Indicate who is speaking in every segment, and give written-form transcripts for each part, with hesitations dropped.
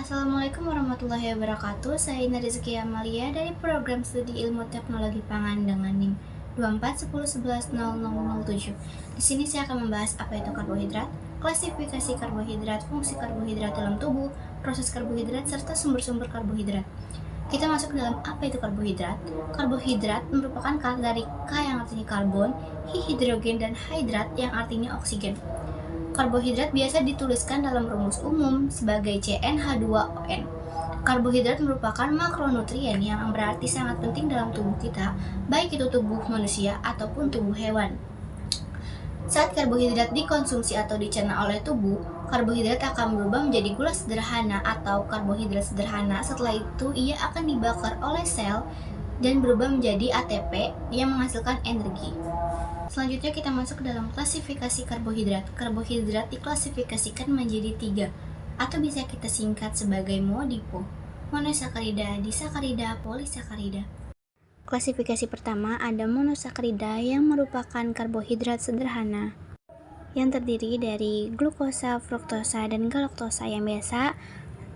Speaker 1: Assalamualaikum warahmatullahi wabarakatuh. Saya Ina Rizky Amalia dari program studi ilmu teknologi pangan dengan NIM 2410110007. Di sini saya akan membahas apa itu karbohidrat, klasifikasi karbohidrat, fungsi karbohidrat dalam tubuh, proses karbohidrat, serta sumber-sumber karbohidrat. Kita masuk dalam apa itu karbohidrat. Karbohidrat merupakan kata dari K yang artinya karbon, hidrogen, dan hidrat yang artinya oksigen. Karbohidrat biasa dituliskan dalam rumus umum sebagai CnH2ON. Karbohidrat merupakan makronutrien yang berarti sangat penting dalam tubuh kita, baik itu tubuh manusia ataupun tubuh hewan. Saat karbohidrat dikonsumsi atau dicerna oleh tubuh, karbohidrat akan berubah menjadi gula sederhana atau karbohidrat sederhana. Setelah itu, ia akan dibakar oleh sel dan berubah menjadi ATP yang menghasilkan energi. Selanjutnya kita masuk ke dalam klasifikasi karbohidrat. Karbohidrat diklasifikasikan menjadi 3, atau bisa kita singkat sebagai MODIPO: monosakarida, disakarida, polisakarida. Klasifikasi pertama ada monosakarida yang merupakan karbohidrat sederhana yang terdiri dari glukosa, fruktosa, dan galaktosa yang biasa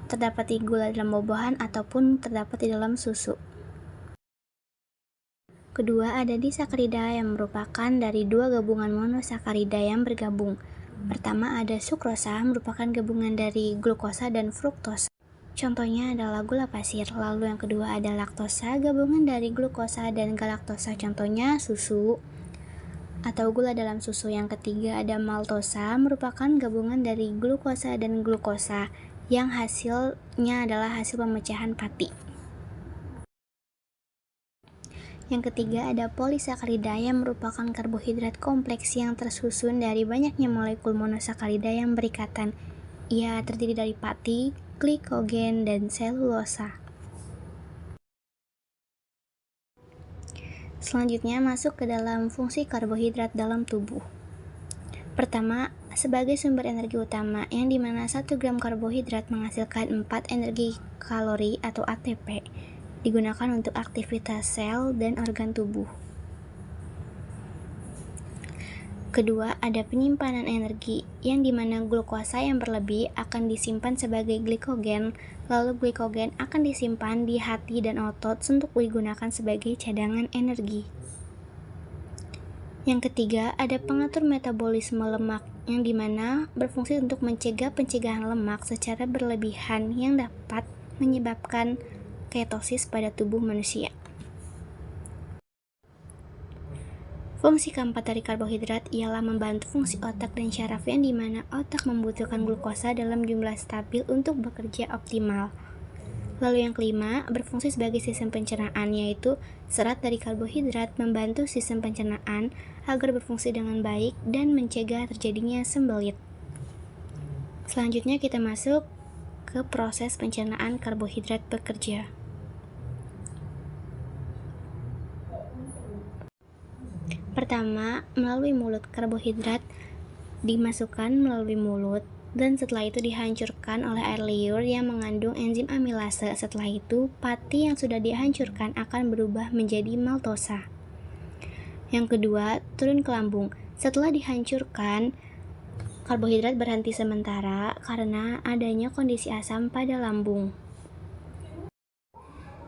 Speaker 1: terdapat di gula dalam buah-buahan ataupun terdapat di dalam susu. Kedua, ada disakarida yang merupakan dari dua gabungan monosakarida yang bergabung. Pertama ada sukrosa, merupakan gabungan dari glukosa dan fruktosa. Contohnya adalah gula pasir. Lalu yang kedua ada laktosa, gabungan dari glukosa dan galaktosa. Contohnya susu atau gula dalam susu. Yang ketiga ada maltosa, merupakan gabungan dari glukosa dan glukosa yang hasilnya adalah hasil pemecahan pati. Yang ketiga ada polisakarida yang merupakan karbohidrat kompleks yang tersusun dari banyaknya molekul monosakarida yang berikatan. Ia terdiri dari pati, glikogen, dan selulosa. Selanjutnya masuk ke dalam fungsi karbohidrat dalam tubuh. Pertama, sebagai sumber energi utama yang dimana 1 gram karbohidrat menghasilkan 4 energi kalori atau ATP, digunakan untuk aktivitas sel dan organ tubuh. Kedua, ada penyimpanan energi yang dimana glukosa yang berlebih akan disimpan sebagai glikogen, lalu glikogen akan disimpan di hati dan otot untuk digunakan sebagai cadangan energi. Yang ketiga, ada pengatur metabolisme lemak yang dimana berfungsi untuk mencegah pencegahan lemak secara berlebihan yang dapat menyebabkan ketosis pada tubuh manusia. Fungsi keempat dari karbohidrat ialah membantu fungsi otak dan syaraf yang dimana otak membutuhkan glukosa dalam jumlah stabil untuk bekerja optimal. Lalu yang kelima, berfungsi sebagai sistem pencernaan, yaitu serat dari karbohidrat membantu sistem pencernaan agar berfungsi dengan baik dan mencegah terjadinya sembelit. Selanjutnya kita masuk ke proses pencernaan karbohidrat bekerja. Pertama, melalui mulut. Karbohidrat dimasukkan melalui mulut dan setelah itu dihancurkan oleh air liur yang mengandung enzim amilase. Setelah itu, pati yang sudah dihancurkan akan berubah menjadi maltosa. Yang kedua, turun ke lambung. Setelah dihancurkan, karbohidrat berhenti sementara karena adanya kondisi asam pada lambung.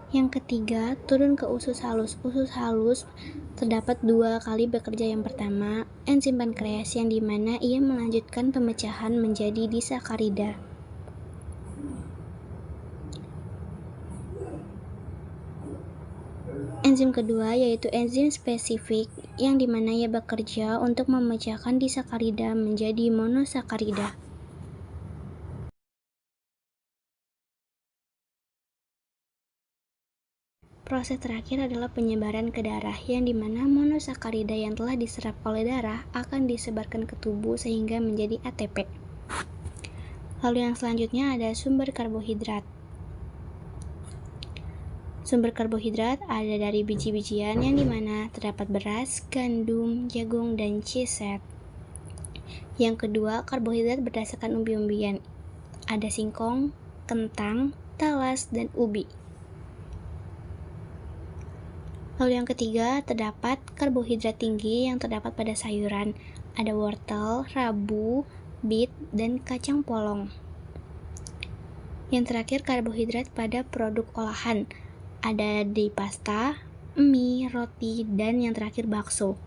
Speaker 1: Yang ketiga, turun ke usus halus. Usus halus terdapat 2 kali bekerja. Yang pertama, enzim pankreas yang dimana ia melanjutkan pemecahan menjadi disakarida. Enzim kedua yaitu enzim spesifik yang dimana ia bekerja untuk memecahkan disakarida menjadi monosakarida. Proses terakhir adalah penyebaran ke darah, yang dimana monosakarida yang telah diserap oleh darah akan disebarkan ke tubuh sehingga menjadi ATP. Lalu yang selanjutnya ada sumber karbohidrat. Sumber karbohidrat ada dari biji-bijian yang dimana terdapat beras, gandum, jagung, dan cheese. Yang kedua, karbohidrat berdasarkan umbi-umbian. Ada singkong, kentang, talas, dan ubi. Lalu yang ketiga, terdapat karbohidrat tinggi yang terdapat pada sayuran. Ada wortel, rabu, bit, dan kacang polong. Yang terakhir, karbohidrat pada produk olahan. Ada di pasta, mie, roti, dan yang terakhir bakso.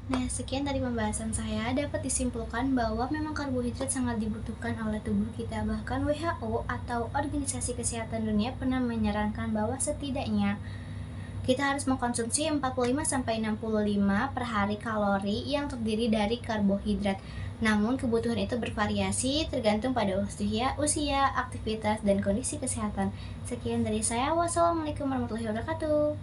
Speaker 1: Nah, sekian tadi pembahasan saya. Dapat disimpulkan bahwa memang karbohidrat sangat dibutuhkan oleh tubuh kita. Bahkan WHO atau Organisasi Kesehatan Dunia pernah menyarankan bahwa setidaknya kita harus mengkonsumsi 45-65 per hari kalori yang terdiri dari karbohidrat. Namun kebutuhan itu bervariasi tergantung pada usia, aktivitas, dan kondisi kesehatan. Sekian dari saya. Wassalamualaikum warahmatullahi wabarakatuh.